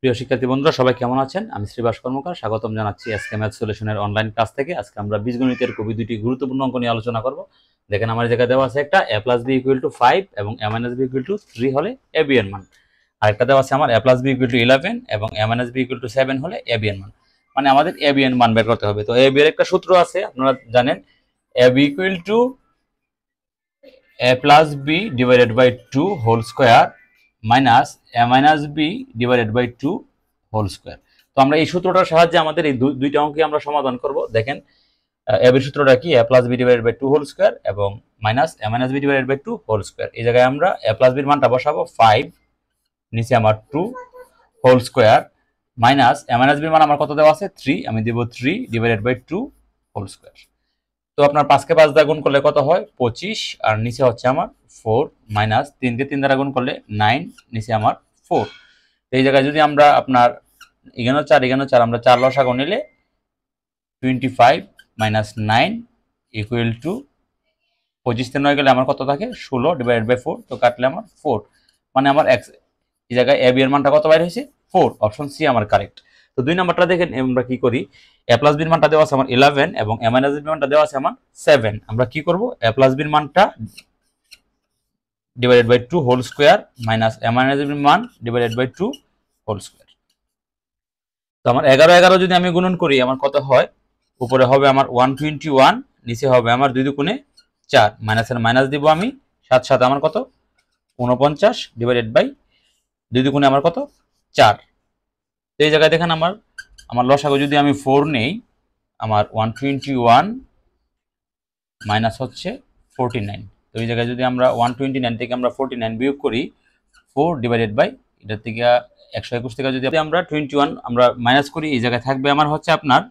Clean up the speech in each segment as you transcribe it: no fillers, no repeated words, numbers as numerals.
প্রিয় শিক্ষার্থী বন্ধুরা, সবাই কেমন আছেন? আমি শ্রীবাস কর্মকার স্বাগতম জানাচ্ছি এসকে ম্যাথ সলিউশনের অনলাইন ক্লাস থেকে। আজকে আমরা বীজগণিতের খুবই দুটি গুরুত্বপূর্ণ অঙ্ক নিয়ে আলোচনা করব। দেখেন, আমার জায়গায় দেওয়া আছে একটা a + b = 5 এবং a - b = 3 হলে ab এর মান। আরেকটা দেওয়া আছে আমার a + b = 11 এবং a - b = 7 হলে ab এর মান। মানে আমাদের ab এর মান বের করতে হবে। তো ab এর একটা সূত্র আছে, আপনারা জানেন, ab = a + b / 2 whole square minus a - b / 2 whole square. তো আমরা এই সূত্রটার সাহায্যে আমাদের এই দুইটা অঙ্কে আমরা সমাধান করব। দেখেন, a এর সূত্রটা কি? a + b / 2 হোল স্কয়ার এবং minus a - b / 2 whole square. এই জায়গায় আমরা a + b এর মানটা বসাবো 5, নিচে আমার 2 whole square minus a - b এর মান আমার কত দেওয়া আছে? 3, আমি দেব 3 / 2 হোল স্কয়ার। তো আপনার 5 কে 5 দ্বারা গুণ করলে কত হয়? 25, আর নিচে হচ্ছে আমার 4 মাইনাস 3 কে 3 দ্বারা গুণ করলে 9, নিচে আমার 4। এই জায়গায় যদি আমরা আপনার এখানে 4 আমরা 4 লসাগু নিলে 25 - 9 = 25 তে 9 গেলে আমার কত থাকে? 16 / 4। তো কাটলে আমার 4, মানে আমার এই জায়গায় ab এর মানটা কত বাইর হয়েছে? 4। অপশন সি আমার কারেক্ট। তো 2 নাম্বারটা দেখেন, আমরা কি করি? a + b এর মানটা দেওয়া আছে আমার 11 এবং a - b এর মানটা দেওয়া আছে আমার 7। আমরা কি করব? a + b এর মানটা / 2 whole square minus a - b এর মান / 2 হোল স্কয়ার। তো আমার 11 যদি আমি গুণন করি, আমার কত হয়? উপরে হবে আমার 121, নিচে হবে আমার 2 দুগুণে 4, মাইনাসের মাইনাস দিব আমি, 7 7 আমার কত? 49 / 2 দুগুণে আমার কত? 4। তো এই জায়গায় দেখেন, আমার লসাগু যদি আমি 4 নেই, আমার 121 মাইনাস হচ্ছে 49। তো এই জায়গায় যদি আমরা 129 থেকে আমরা 49 বিয়োগ করি, 4 / এটা থেকে 121 থেকে যদি আমরা 21 আমরা মাইনাস করি, এই জায়গায় থাকবে আমার হচ্ছে আপনার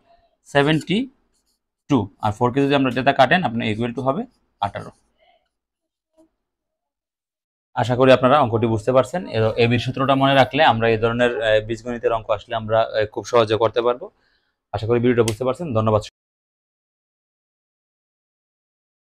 72, আর 4 কে যদি আমরা এটা কাটেন, আপনার = হবে 18। আশা করি আপনারা অঙ্কটি বুঝতে পারছেন। এই সূত্রটা মনে রাখলে আমরা এই ধরনের বীজগণিতের অঙ্ক আসলে আমরা খুব সহজে করতে পারবো। আশা করি ভিডিওটা বুঝতে পারছেন। ধন্যবাদ।